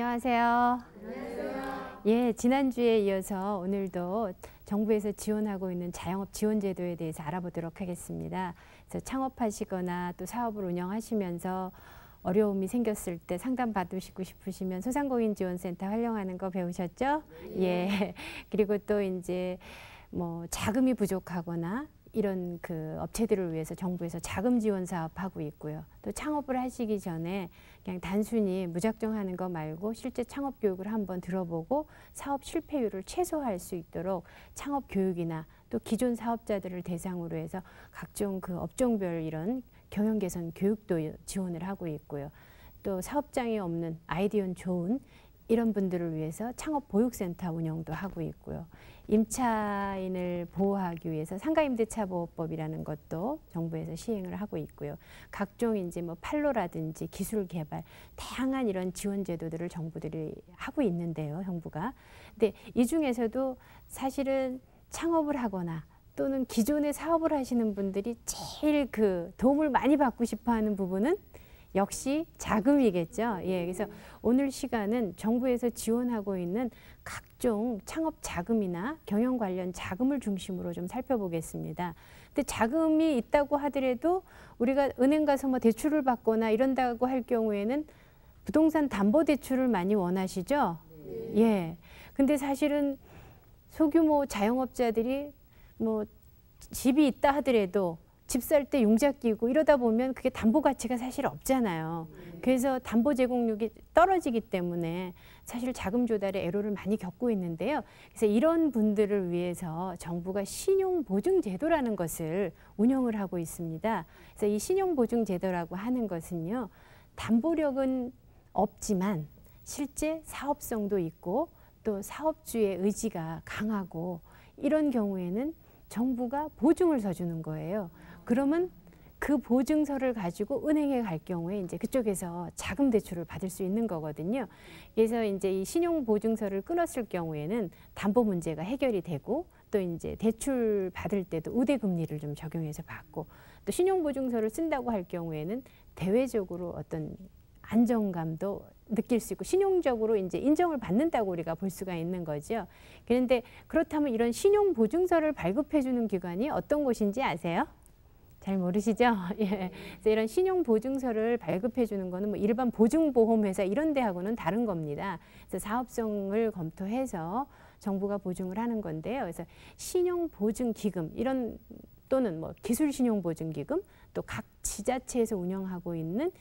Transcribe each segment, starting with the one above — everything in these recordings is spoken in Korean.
안녕하세요. 안녕하세요. 예, 지난주에 이어서 오늘도 정부에서 지원하고 있는 자영업 지원 제도에 대해서 알아보도록 하겠습니다. 그래서 창업하시거나 또 사업을 운영하시면서 어려움이 생겼을 때 상담 받으시고 싶으시면 소상공인지원센터 활용하는 거 배우셨죠? 네. 예. 그리고 또 이제 뭐 자금이 부족하거나 이런 그 업체들을 위해서 정부에서 자금 지원 사업 하고 있고요. 또 창업을 하시기 전에 그냥 단순히 무작정 하는 거 말고 실제 창업 교육을 한번 들어보고 사업 실패율을 최소화할 수 있도록 창업 교육이나 또 기존 사업자들을 대상으로 해서 각종 그 업종별 이런 경영 개선 교육도 지원을 하고 있고요. 또 사업장이 없는 아이디어 좋은 이런 분들을 위해서 창업 보육센터 운영도 하고 있고요. 임차인을 보호하기 위해서 상가임대차 보호법이라는 것도 정부에서 시행을 하고 있고요. 각종 이제 뭐 판로라든지 기술 개발, 다양한 이런 지원 제도들을 정부들이 하고 있는데요, 정부가. 근데 이 중에서도 사실은 창업을 하거나 또는 기존에 사업을 하시는 분들이 제일 그 도움을 많이 받고 싶어 하는 부분은 역시 자금이겠죠. 예, 그래서 오늘 시간은 정부에서 지원하고 있는 각종 창업 자금이나 경영 관련 자금을 중심으로 좀 살펴보겠습니다. 근데 자금이 있다고 하더라도 우리가 은행 가서 뭐 대출을 받거나 이런다고 할 경우에는 부동산 담보 대출을 많이 원하시죠? 네. 예. 근데 사실은 소규모 자영업자들이 뭐 집이 있다 하더라도 집 살 때 융자 끼고 이러다 보면 그게 담보 가치가 사실 없잖아요. 그래서 담보 제공률이 떨어지기 때문에 사실 자금 조달에 애로를 많이 겪고 있는데요. 그래서 이런 분들을 위해서 정부가 신용보증제도라는 것을 운영을 하고 있습니다. 그래서 이 신용보증제도라고 하는 것은요, 담보력은 없지만 실제 사업성도 있고 또 사업주의 의지가 강하고 이런 경우에는 정부가 보증을 서주는 거예요. 그러면 그 보증서를 가지고 은행에 갈 경우에 이제 그쪽에서 자금 대출을 받을 수 있는 거거든요. 그래서 이제 이 신용 보증서를 끊었을 경우에는 담보 문제가 해결이 되고 또 이제 대출 받을 때도 우대 금리를 좀 적용해서 받고 또 신용 보증서를 쓴다고 할 경우에는 대외적으로 어떤 안정감도 느낄 수 있고 신용적으로 이제 인정을 받는다고 우리가 볼 수가 있는 거죠. 그런데 그렇다면 이런 신용 보증서를 발급해 주는 기관이 어떤 곳인지 아세요? 잘 모르시죠? 예. 그래서 이런 신용 보증서를 발급해 주는 거는 뭐 일반 보증보험회사 이런 데하고는 다른 겁니다. 그래서 사업성을 검토해서 정부가 보증을 하는 건데요. 그래서 신용보증기금 이런 또는 뭐 기술신용보증기금 또 각 지자체에서 운영하고 있는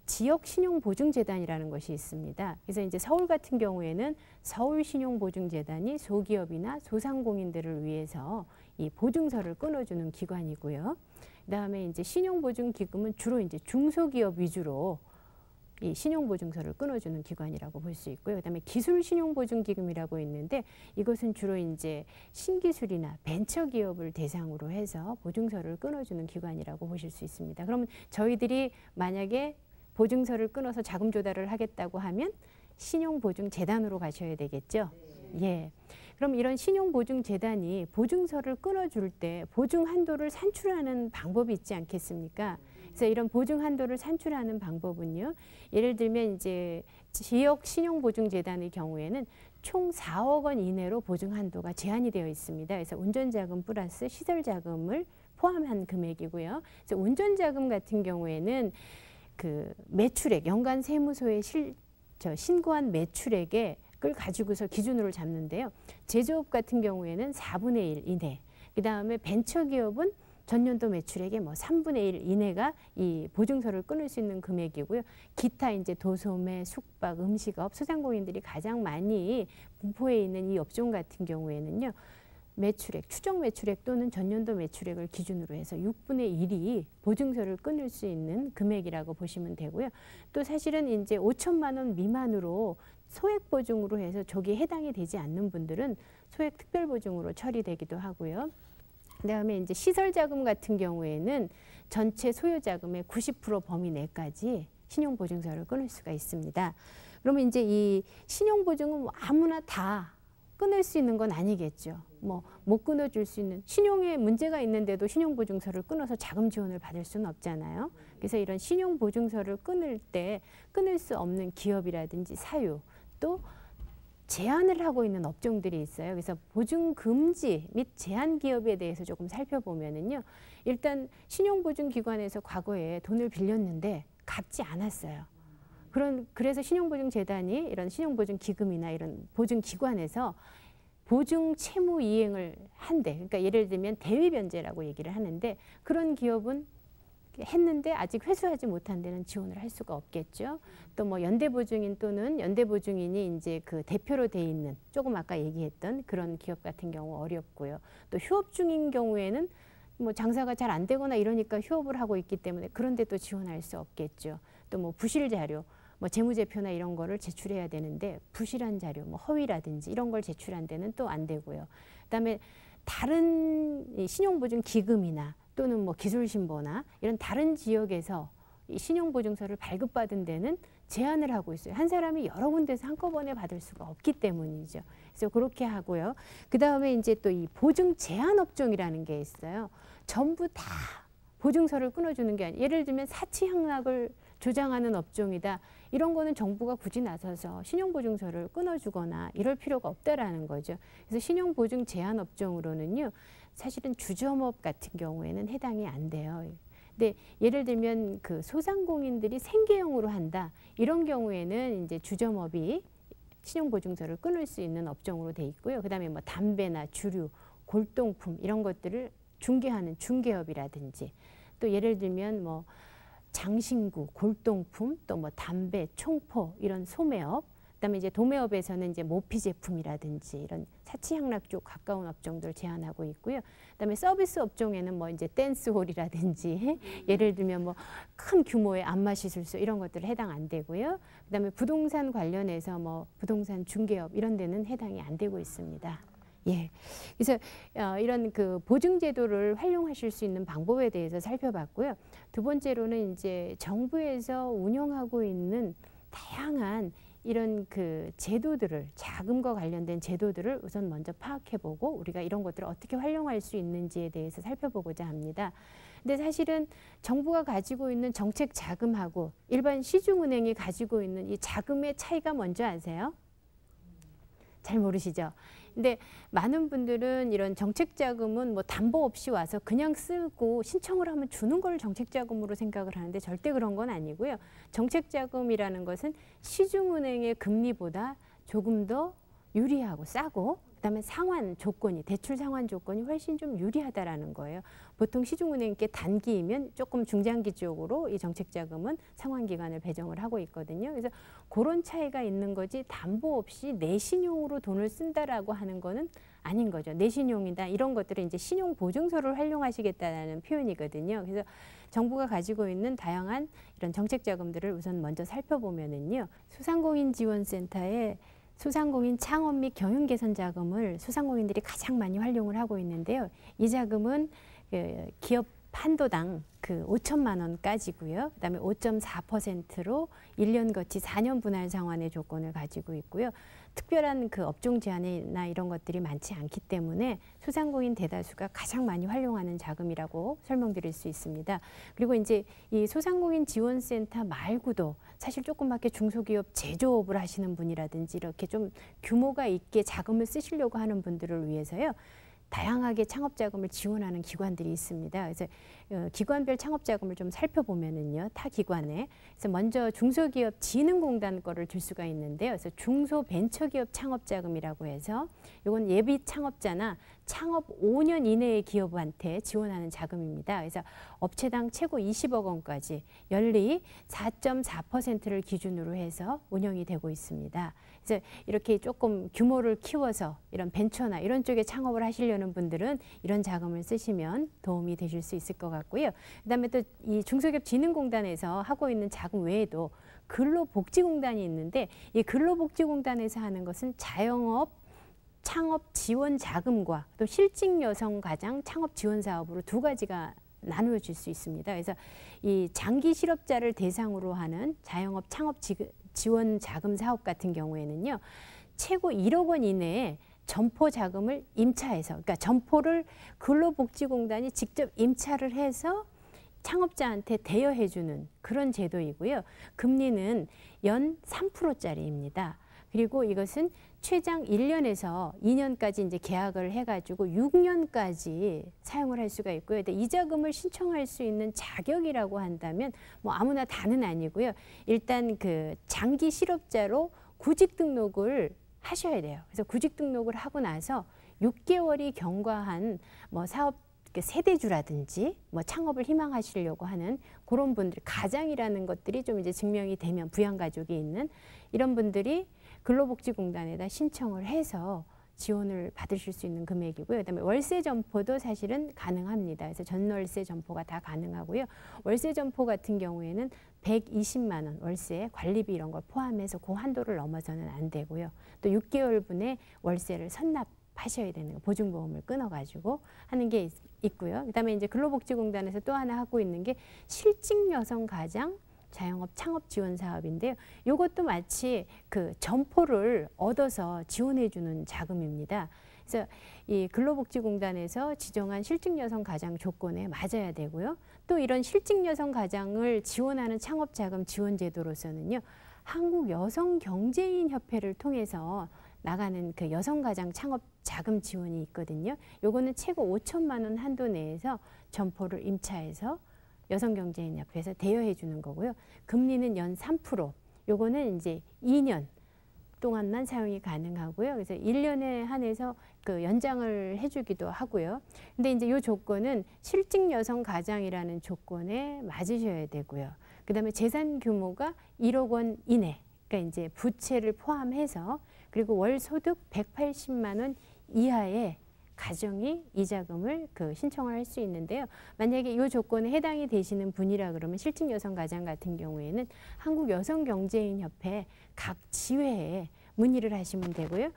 지역신용보증재단이라는 것이 있습니다. 그래서 이제 서울 같은 경우에는 서울신용보증재단이 소기업이나 소상공인들을 위해서 이 보증서를 끊어주는 기관이고요. 그다음에 이제 신용보증기금은 주로 이제 중소기업 위주로 이 신용보증서를 끊어주는 기관이라고 볼 수 있고요. 그다음에 기술신용보증기금이라고 있는데 이것은 주로 이제 신기술이나 벤처기업을 대상으로 해서 보증서를 끊어주는 기관이라고 보실 수 있습니다. 그러면 저희들이 만약에 보증서를 끊어서 자금 조달을 하겠다고 하면 신용보증재단으로 가셔야 되겠죠. 예. 그럼 이런 신용보증재단이 보증서를 끊어줄 때 보증 한도를 산출하는 방법이 있지 않겠습니까? 그래서 이런 보증 한도를 산출하는 방법은요. 예를 들면 이제 지역 신용보증재단의 경우에는 총 4억 원 이내로 보증 한도가 제한이 되어 있습니다. 그래서 운전자금 플러스 시설자금을 포함한 금액이고요. 그래서 운전자금 같은 경우에는 그 매출액, 연간 세무서에 신고한 매출액을 가지고서 기준으로 잡는데요. 제조업 같은 경우에는 4분의 1 이내, 그 다음에 벤처기업은 전년도 매출액의 뭐 3분의 1 이내가 이 보증서를 끊을 수 있는 금액이고요. 기타 이제 도소매, 숙박, 음식업, 소상공인들이 가장 많이 분포해 있는 이 업종 같은 경우에는요. 매출액, 추정 매출액 또는 전년도 매출액을 기준으로 해서 6분의 1이 보증서를 끊을 수 있는 금액이라고 보시면 되고요. 또 사실은 이제 5천만 원 미만으로 소액 보증으로 해서 저기에 해당이 되지 않는 분들은 소액 특별 보증으로 처리되기도 하고요. 그다음에 이제 시설 자금 같은 경우에는 전체 소요 자금의 90% 범위 내까지 신용 보증서를 끊을 수가 있습니다. 그러면 이제 이 신용 보증은 뭐 아무나 다 끊을 수 있는 건 아니겠죠. 뭐 못 끊어줄 수 있는 신용에 문제가 있는데도 신용보증서를 끊어서 자금 지원을 받을 수는 없잖아요. 그래서 이런 신용보증서를 끊을 때 끊을 수 없는 기업이라든지 사유 또 제한을 하고 있는 업종들이 있어요. 그래서 보증 금지 및 제한 기업에 대해서 조금 살펴보면은요. 일단 신용보증기관에서 과거에 돈을 빌렸는데 갚지 않았어요. 그래서 신용보증재단이 이런 신용보증기금이나 이런 보증기관에서 보증 채무 이행을 한대. 그러니까 예를 들면 대위변제라고 얘기를 하는데 그런 기업은 했는데 아직 회수하지 못한 데는 지원을 할 수가 없겠죠. 또 뭐 연대보증인 또는 연대보증인이 이제 그 대표로 돼 있는 조금 아까 얘기했던 그런 기업 같은 경우 어렵고요. 또 휴업 중인 경우에는 뭐 장사가 잘 안 되거나 이러니까 휴업을 하고 있기 때문에 그런데 또 지원할 수 없겠죠. 또 뭐 부실 자료, 뭐 재무제표나 이런 거를 제출해야 되는데 부실한 자료, 뭐 허위라든지 이런 걸 제출한 데는 또 안 되고요. 그다음에 다른 신용보증 기금이나 또는 뭐 기술신보나 이런 다른 지역에서 이 신용보증서를 발급받은 데는 제한을 하고 있어요. 한 사람이 여러 군데서 한꺼번에 받을 수가 없기 때문이죠. 그래서 그렇게 하고요. 그 다음에 이제 또 이 보증 제한 업종이라는 게 있어요. 전부 다 보증서를 끊어주는 게 아니에요. 예를 들면 사치항락을 조장하는 업종이다. 이런 거는 정부가 굳이 나서서 신용보증서를 끊어주거나 이럴 필요가 없다라는 거죠. 그래서 신용보증 제한 업종으로는요. 사실은 주점업 같은 경우에는 해당이 안 돼요. 근데 예를 들면 그 소상공인들이 생계형으로 한다. 이런 경우에는 이제 주점업이 신용보증서를 끊을 수 있는 업종으로 돼 있고요. 그다음에 뭐 담배나 주류, 골동품 이런 것들을 중개하는 중개업이라든지 또 예를 들면 뭐 장신구, 골동품, 또 뭐 담배, 총포 이런 소매업, 그다음에 이제 도매업에서는 이제 모피 제품이라든지 이런 사치향락 쪽 가까운 업종들 제한하고 있고요. 그다음에 서비스 업종에는 뭐 이제 댄스홀이라든지 예를 들면 뭐 큰 규모의 안마시술소 이런 것들은 해당 안 되고요. 그다음에 부동산 관련해서 뭐 부동산 중개업 이런 데는 해당이 안 되고 있습니다. 예, 그래서 이런 그 보증제도를 활용하실 수 있는 방법에 대해서 살펴봤고요. 두 번째로는 이제 정부에서 운영하고 있는 다양한 이런 그 제도들을 자금과 관련된 제도들을 우선 먼저 파악해보고 우리가 이런 것들을 어떻게 활용할 수 있는지에 대해서 살펴보고자 합니다. 근데 사실은 정부가 가지고 있는 정책 자금하고 일반 시중은행이 가지고 있는 이 자금의 차이가 뭔지 아세요? 잘 모르시죠? 근데 많은 분들은 이런 정책자금은 뭐 담보 없이 와서 그냥 쓰고 신청을 하면 주는 걸 정책자금으로 생각을 하는데 절대 그런 건 아니고요. 정책자금이라는 것은 시중은행의 금리보다 조금 더 유리하고 싸고 그다음에 상환 조건이 대출 상환 조건이 훨씬 좀 유리하다라는 거예요. 보통 시중은행께 단기이면 조금 중장기 쪽으로 이 정책자금은 상환 기간을 배정을 하고 있거든요. 그래서 그런 차이가 있는 거지 담보 없이 내신용으로 돈을 쓴다라고 하는 거는 아닌 거죠. 내신용이다 이런 것들은 이제 신용보증서를 활용하시겠다는 표현이거든요. 그래서 정부가 가지고 있는 다양한 이런 정책자금들을 우선 먼저 살펴보면은요. 소상공인지원센터에 소상공인 창업 및 경영 개선 자금을 소상공인들이 가장 많이 활용을 하고 있는데요. 이 자금은 기업 한도당 그 5천만 원까지고요. 그다음에 5.4%로 1년 거치 4년 분할 상환의 조건을 가지고 있고요. 특별한 그 업종 제한이나 이런 것들이 많지 않기 때문에 소상공인 대다수가 가장 많이 활용하는 자금이라고 설명드릴 수 있습니다. 그리고 이제 이 소상공인 지원센터 말고도 사실 조그맣게 중소기업 제조업을 하시는 분이라든지 이렇게 좀 규모가 있게 자금을 쓰시려고 하는 분들을 위해서요. 다양하게 창업자금을 지원하는 기관들이 있습니다. 그래서 기관별 창업자금을 좀 살펴보면은요, 타 기관에. 그래서 먼저 중소기업 진흥공단 거를 들 수가 있는데요. 그래서 중소벤처기업 창업자금이라고 해서 이건 예비 창업자나 창업 5년 이내의 기업한테 지원하는 자금입니다. 그래서 업체당 최고 20억 원까지 연리 4.4%를 기준으로 해서 운영이 되고 있습니다. 그래서 이렇게 조금 규모를 키워서 이런 벤처나 이런 쪽에 창업을 하시려는 분들은 이런 자금을 쓰시면 도움이 되실 수 있을 것 같고요. 그다음에 또 이 중소기업 진흥공단에서 하고 있는 자금 외에도 근로복지공단이 있는데 이 근로복지공단에서 하는 것은 자영업 창업 지원 자금과 또 실직 여성 가장 창업 지원 사업으로 두 가지가 나누어질 수 있습니다. 그래서 이 장기 실업자를 대상으로 하는 자영업 창업 지원 자금 사업 같은 경우에는요. 최고 1억 원 이내에 점포 자금을 임차해서 그러니까 점포를 근로복지공단이 직접 임차를 해서 창업자한테 대여해 주는 그런 제도이고요. 금리는 연 3%짜리입니다. 그리고 이것은 최장 1년에서 2년까지 이제 계약을 해가지고 6년까지 사용을 할 수가 있고요. 근데 이자금을 신청할 수 있는 자격이라고 한다면 뭐 아무나 다는 아니고요. 일단 그 장기 실업자로 구직 등록을 하셔야 돼요. 그래서 구직 등록을 하고 나서 6개월이 경과한 뭐 사업 세대주라든지 뭐 창업을 희망하시려고 하는 그런 분들, 가장이라는 것들이 좀 이제 증명이 되면 부양가족이 있는 이런 분들이 근로복지공단에다 신청을 해서 지원을 받으실 수 있는 금액이고요. 그다음에 월세 점포도 사실은 가능합니다. 그래서 전월세 점포가 다 가능하고요. 월세 점포 같은 경우에는 120만 원 월세, 관리비 이런 걸 포함해서 그 한도를 넘어서는 안 되고요. 또 6개월분의 월세를 선납하셔야 되는 거, 보증보험을 끊어가지고 하는 게 있고요. 그다음에 이제 근로복지공단에서 또 하나 하고 있는 게 실직 여성 가장 자영업 창업 지원 사업인데요. 이것도 마치 그 점포를 얻어서 지원해주는 자금입니다. 그래서 이 근로복지공단에서 지정한 실직 여성 가장 조건에 맞아야 되고요. 또 이런 실직 여성 가장을 지원하는 창업 자금 지원 제도로서는요, 한국 여성 경제인 협회를 통해서 나가는 그 여성가장 창업 자금 지원이 있거든요. 요거는 최고 5천만 원 한도 내에서 점포를 임차해서 여성경제인협회에서 대여해 주는 거고요. 금리는 연 3%. 요거는 이제 2년 동안만 사용이 가능하고요. 그래서 1년에 한해서 그 연장을 해주기도 하고요. 근데 이제 요 조건은 실직 여성 가장이라는 조건에 맞으셔야 되고요. 그다음에 재산 규모가 1억 원 이내. 그러니까 이제 부채를 포함해서 그리고 월 소득 180만 원 이하의 가정이 이 자금을 신청을 할 수 있는데요. 만약에 이 조건에 해당이 되시는 분이라 그러면 실직 여성 가장 같은 경우에는 한국 여성경제인협회 각 지회에 문의를 하시면 되고요.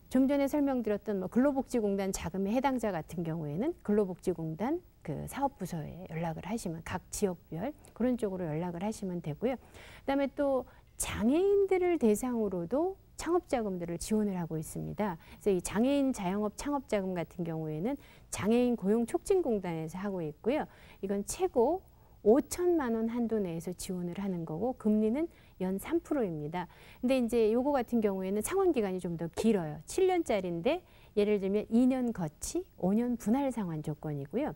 좀 전에 설명드렸던 뭐 근로복지공단 자금의 해당자 같은 경우에는 근로복지공단 그 사업부서에 연락을 하시면 각 지역별 그런 쪽으로 연락을 하시면 되고요. 그다음에 또 장애인들을 대상으로도 창업자금들을 지원을 하고 있습니다. 그래서 이 장애인 자영업 창업자금 같은 경우에는 장애인 고용촉진공단에서 하고 있고요. 이건 최고 5천만 원 한도 내에서 지원을 하는 거고 금리는 연 3%입니다. 근데 이제 요거 같은 경우에는 상환 기간이 좀 더 길어요. 7년짜리인데 예를 들면 2년 거치, 5년 분할 상환 조건이고요.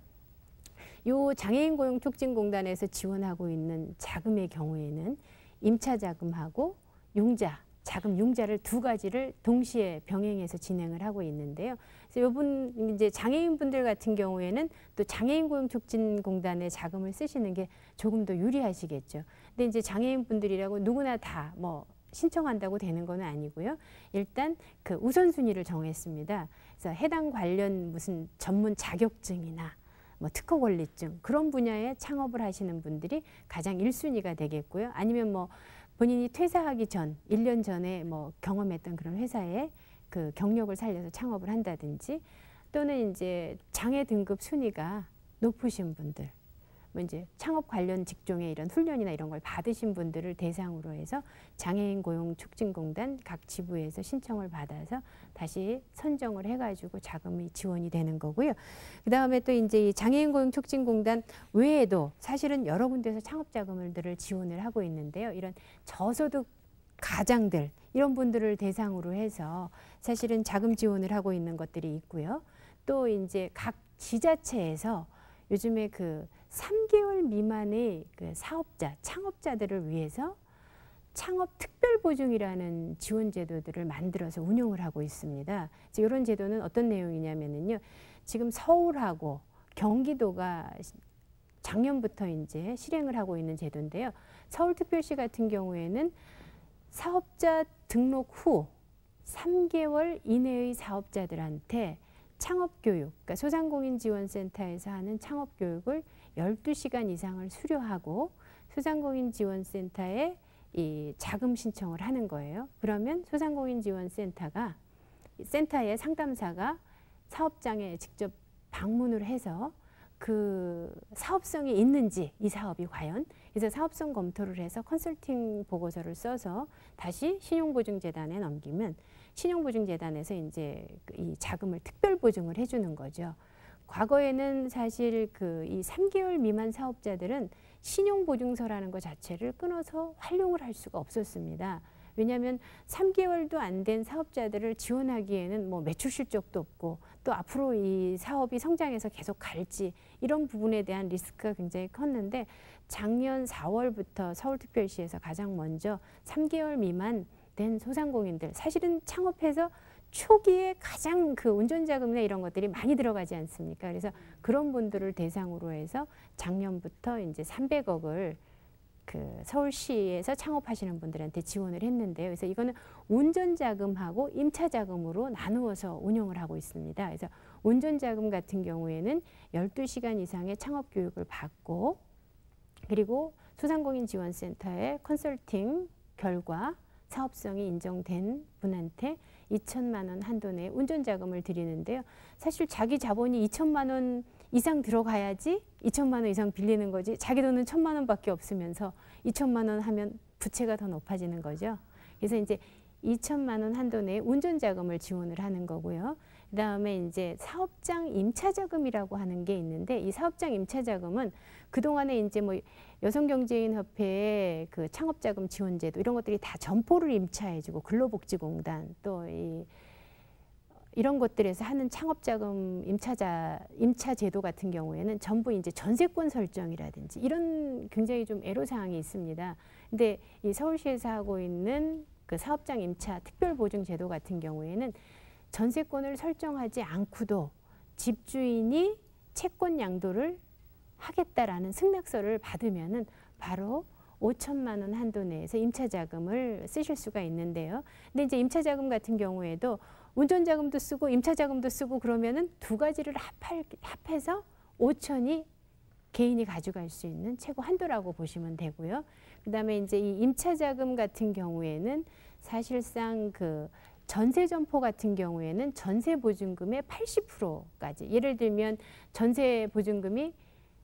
요 장애인 고용촉진공단에서 지원하고 있는 자금의 경우에는 임차 자금하고 융자, 자금 융자를 두 가지를 동시에 병행해서 진행을 하고 있는데요. 그래서 요분 이제 장애인분들 같은 경우에는 또 장애인 고용촉진공단의 자금을 쓰시는 게 조금 더 유리하시겠죠. 근데 이제 장애인분들이라고 누구나 다 뭐 신청한다고 되는 건 아니고요. 일단 그 우선순위를 정했습니다. 그래서 해당 관련 무슨 전문 자격증이나 뭐 특허 권리증 그런 분야에 창업을 하시는 분들이 가장 1순위가 되겠고요. 아니면 뭐 본인이 퇴사하기 전 1년 전에 뭐 경험했던 그런 회사에 그 경력을 살려서 창업을 한다든지 또는 이제 장애 등급 순위가 높으신 분들 뭐 이제 창업 관련 직종의 이런 훈련이나 이런 걸 받으신 분들을 대상으로 해서 장애인 고용촉진공단 각 지부에서 신청을 받아서 다시 선정을 해가지고 자금이 지원이 되는 거고요. 그 다음에 또 이제 이 장애인 고용촉진공단 외에도 사실은 여러 군데서 창업자금들을 지원을 하고 있는데요. 이런 저소득 가장들 이런 분들을 대상으로 해서 사실은 자금 지원을 하고 있는 것들이 있고요. 또 이제 각 지자체에서 요즘에 그 3개월 미만의 그 사업자, 창업자들을 위해서 창업 특별보증이라는 지원 제도들을 만들어서 운영을 하고 있습니다. 그래서 이런 제도는 어떤 내용이냐면요. 지금 서울하고 경기도가 작년부터 이제 실행을 하고 있는 제도인데요. 서울특별시 같은 경우에는 사업자 등록 후 3개월 이내의 사업자들한테 창업교육, 그러니까 소상공인지원센터에서 하는 창업교육을 12시간 이상을 수료하고 소상공인지원센터에 이 자금 신청을 하는 거예요. 그러면 소상공인지원센터가 센터의 상담사가 사업장에 직접 방문을 해서 그 사업성이 있는지 이 사업이 과연 그래서 사업성 검토를 해서 컨설팅 보고서를 써서 다시 신용보증재단에 넘기면 신용보증재단에서 이제 이 자금을 특별 보증을 해주는 거죠. 과거에는 사실 그 이 3개월 미만 사업자들은 신용보증서라는 것 자체를 끊어서 활용을 할 수가 없었습니다. 왜냐하면 3개월도 안 된 사업자들을 지원하기에는 뭐 매출 실적도 없고 또 앞으로 이 사업이 성장해서 계속 갈지 이런 부분에 대한 리스크가 굉장히 컸는데 작년 4월부터 서울특별시에서 가장 먼저 3개월 미만 된 소상공인들 사실은 창업해서 초기에 가장 그 운전자금이나 이런 것들이 많이 들어가지 않습니까? 그래서 그런 분들을 대상으로 해서 작년부터 이제 300억을 그 서울시에서 창업하시는 분들한테 지원을 했는데요. 그래서 이거는 운전자금하고 임차자금으로 나누어서 운영을 하고 있습니다. 그래서 운전자금 같은 경우에는 12시간 이상의 창업교육을 받고 그리고 소상공인 지원센터의 컨설팅 결과 사업성이 인정된 분한테 2천만 원 한도 내에 운전자금을 드리는데요. 사실 자기 자본이 2천만 원 이상 들어가야지 2천만 원 이상 빌리는 거지 자기 돈은 1,000만 원밖에 없으면서 2천만 원 하면 부채가 더 높아지는 거죠. 그래서 이제 2천만 원 한도 내에 운전자금을 지원을 하는 거고요. 그다음에 이제 사업장 임차자금이라고 하는 게 있는데 이 사업장 임차자금은 그동안에 이제 뭐 여성경제인협회의 그 창업자금 지원제도 이런 것들이 다 점포를 임차해주고 근로복지공단 또 이런 것들에서 하는 창업자금 임차 제도 같은 경우에는 전부 이제 전세권 설정이라든지 이런 굉장히 좀 애로사항이 있습니다. 근데 이 서울시에서 하고 있는 그 사업장 임차 특별보증 제도 같은 경우에는 전세권을 설정하지 않고도 집주인이 채권 양도를 하겠다라는 승낙서를 받으면은 바로 5천만 원 한도 내에서 임차자금을 쓰실 수가 있는데요. 근데 이제 임차자금 같은 경우에도 운전자금도 쓰고 임차자금도 쓰고 그러면은 두 가지를 합해서 5천이 개인이 가져갈 수 있는 최고 한도라고 보시면 되고요. 그다음에 이제 이 임차자금 같은 경우에는 사실상 그 전세 점포 같은 경우에는 전세 보증금의 80%까지 예를 들면 전세 보증금이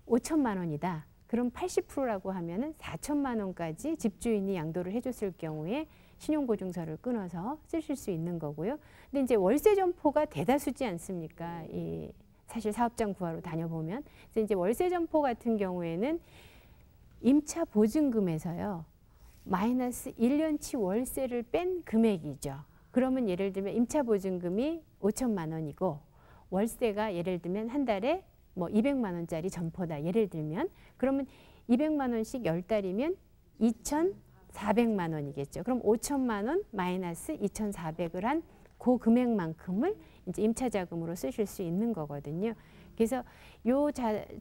5천만 원이다. 그럼 80%라고 하면은 4천만 원까지 집주인이 양도를 해줬을 경우에 신용보증서를 끊어서 쓰실 수 있는 거고요. 근데 이제 월세 점포가 대다수지 않습니까? 이 사실 사업장 구하러 다녀보면. 그래서 이제 월세 점포 같은 경우에는 임차 보증금에서요. 마이너스 1년치 월세를 뺀 금액이죠. 그러면 예를 들면 임차 보증금이 5천만 원이고 월세가 예를 들면 한 달에 뭐 200만 원짜리 점포다. 예를 들면 그러면 200만 원씩 10달이면 2,400만 원이겠죠. 그럼 5천만 원 마이너스 2,400을 한 그 금액만큼을 이제 임차자금으로 쓰실 수 있는 거거든요. 그래서 요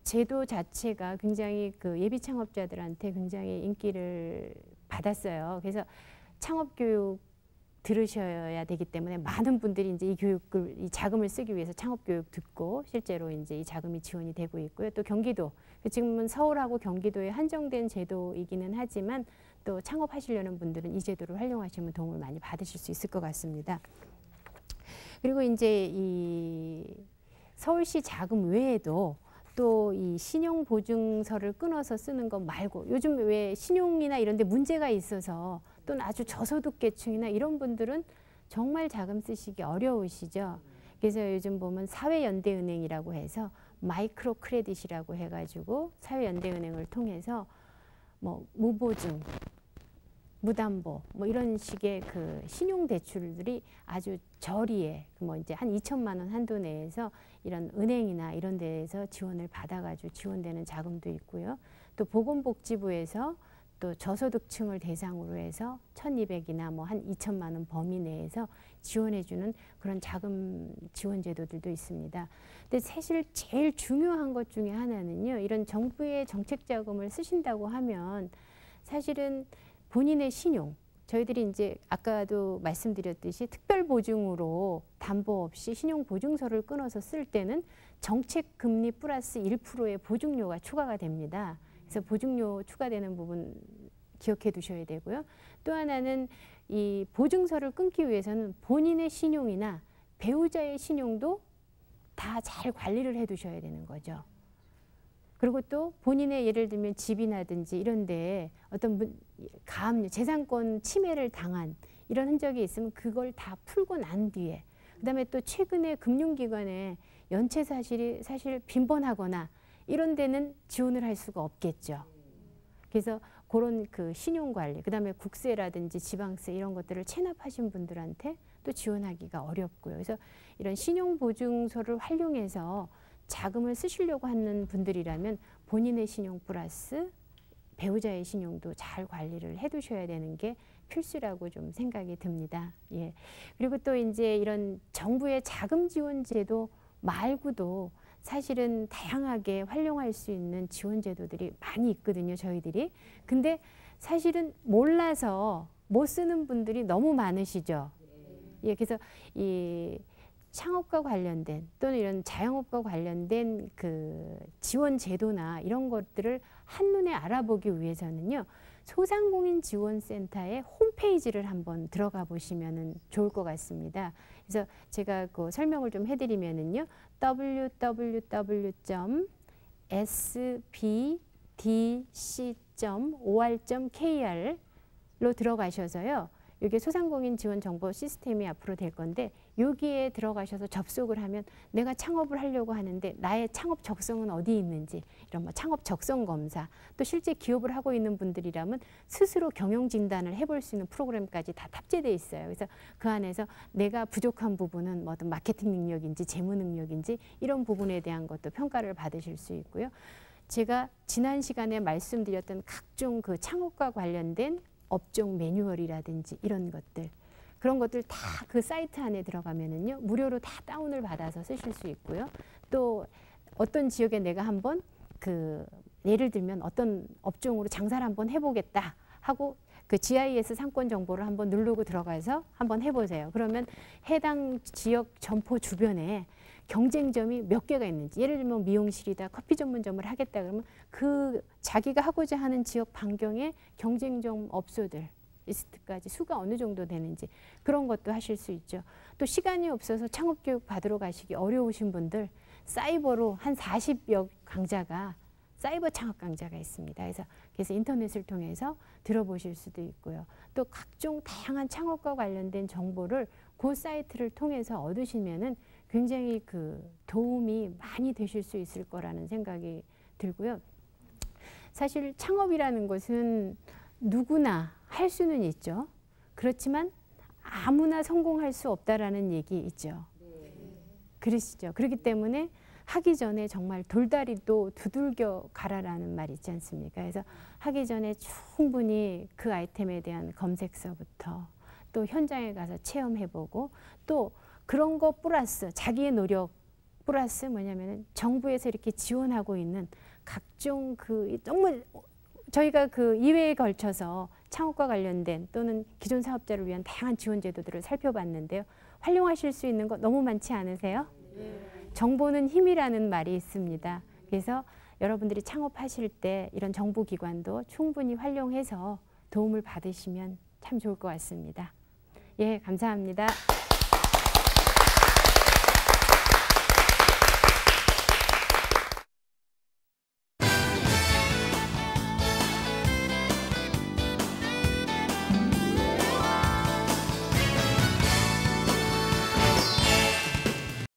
제도 자체가 굉장히 그 예비 창업자들한테 굉장히 인기를 받았어요. 그래서 창업교육 들으셔야 되기 때문에 많은 분들이 이제 이 자금을 쓰기 위해서 창업교육 듣고 실제로 이제 이 자금이 지원이 되고 있고요. 또 경기도 지금은 서울하고 경기도에 한정된 제도이기는 하지만 또 창업하시려는 분들은 이 제도를 활용하시면 도움을 많이 받으실 수 있을 것 같습니다. 그리고 이제 이 서울시 자금 외에도 또 이 신용보증서를 끊어서 쓰는 것 말고 요즘 왜 신용이나 이런 데 문제가 있어서 또는 아주 저소득계층이나 이런 분들은 정말 자금 쓰시기 어려우시죠. 그래서 요즘 보면 사회연대은행이라고 해서 마이크로 크레딧이라고 해가지고 사회연대은행을 통해서 뭐 무보증, 무담보 뭐 이런 식의 그 신용대출들이 아주 저리에 뭐 이제 한 2천만 원 한도 내에서 이런 은행이나 이런 데에서 지원을 받아가지고 지원되는 자금도 있고요. 또 보건복지부에서 또 저소득층을 대상으로 해서 1,200이나 뭐 한 2천만 원 범위 내에서 지원해주는 그런 자금 지원 제도들도 있습니다. 근데 사실 제일 중요한 것 중에 하나는요. 이런 정부의 정책 자금을 쓰신다고 하면 사실은 본인의 신용, 저희들이 이제 아까도 말씀드렸듯이 특별보증으로 담보 없이 신용보증서를 끊어서 쓸 때는 정책금리 플러스 1%의 보증료가 추가가 됩니다. 그래서 보증료 추가되는 부분 기억해 두셔야 되고요. 또 하나는 이 보증서를 끊기 위해서는 본인의 신용이나 배우자의 신용도 다 잘 관리를 해 두셔야 되는 거죠. 그리고 또 본인의 예를 들면 집이나든지 이런 데에 어떤 가압류, 재산권 침해를 당한 이런 흔적이 있으면 그걸 다 풀고 난 뒤에 그다음에 또 최근에 금융기관에 연체 사실이 사실 빈번하거나 이런 데는 지원을 할 수가 없겠죠. 그래서 그런 그 신용관리, 그다음에 국세라든지 지방세 이런 것들을 체납하신 분들한테 또 지원하기가 어렵고요. 그래서 이런 신용보증서를 활용해서 자금을 쓰시려고 하는 분들이라면 본인의 신용 플러스 배우자의 신용도 잘 관리를 해두셔야 되는 게 필수라고 좀 생각이 듭니다. 예. 그리고 또 이제 이런 정부의 자금 지원 제도 말고도 사실은 다양하게 활용할 수 있는 지원 제도들이 많이 있거든요, 저희들이. 근데 사실은 몰라서 못 쓰는 분들이 너무 많으시죠. 예, 그래서 이 창업과 관련된 또는 이런 자영업과 관련된 그 지원 제도나 이런 것들을 한눈에 알아보기 위해서는요, 소상공인지원센터의 홈페이지를 한번 들어가 보시면 좋을 것 같습니다. 그래서 제가 그 설명을 좀 해드리면은요, www.sbdc.or.kr로 들어가셔서요, 이게 소상공인 지원 정보 시스템이 앞으로 될 건데, 여기에 들어가셔서 접속을 하면 내가 창업을 하려고 하는데 나의 창업 적성은 어디 있는지, 이런 뭐 창업 적성 검사, 또 실제 기업을 하고 있는 분들이라면 스스로 경영 진단을 해볼 수 있는 프로그램까지 다 탑재되어 있어요. 그래서 그 안에서 내가 부족한 부분은 뭐 어떤 마케팅 능력인지 재무 능력인지 이런 부분에 대한 것도 평가를 받으실 수 있고요. 제가 지난 시간에 말씀드렸던 각종 그 창업과 관련된 업종 매뉴얼이라든지 이런 것들, 그런 것들 다 그 사이트 안에 들어가면은요, 무료로 다 다운을 받아서 쓰실 수 있고요. 또 어떤 지역에 내가 한번 그 예를 들면 어떤 업종으로 장사를 한번 해보겠다 하고 그 GIS 상권 정보를 한번 누르고 들어가서 한번 해보세요. 그러면 해당 지역 점포 주변에 경쟁점이 몇 개가 있는지, 예를 들면 미용실이다, 커피 전문점을 하겠다 그러면 그 자기가 하고자 하는 지역 반경에 경쟁점 업소들 리스트까지 수가 어느 정도 되는지 그런 것도 하실 수 있죠. 또 시간이 없어서 창업교육 받으러 가시기 어려우신 분들, 사이버로 한 40여 강좌가 사이버 창업 강좌가 있습니다. 그래서 인터넷을 통해서 들어보실 수도 있고요. 또 각종 다양한 창업과 관련된 정보를 그 사이트를 통해서 얻으시면은 굉장히 그 도움이 많이 되실 수 있을 거라는 생각이 들고요. 사실 창업이라는 것은 누구나 할 수는 있죠. 그렇지만 아무나 성공할 수 없다라는 얘기 있죠. 그러시죠. 그렇기 때문에 하기 전에 정말 돌다리도 두들겨 가라라는 말 있지 않습니까? 그래서 하기 전에 충분히 그 아이템에 대한 검색서부터 또 현장에 가서 체험해보고, 또 그런 거 플러스 자기의 노력 플러스 뭐냐면은 정부에서 이렇게 지원하고 있는 각종 그 정말 저희가 그 이회에 걸쳐서 창업과 관련된 또는 기존 사업자를 위한 다양한 지원 제도들을 살펴봤는데요. 활용하실 수 있는 거 너무 많지 않으세요? 정보는 힘이라는 말이 있습니다. 그래서 여러분들이 창업하실 때 이런 정보기관도 충분히 활용해서 도움을 받으시면 참 좋을 것 같습니다. 예, 감사합니다.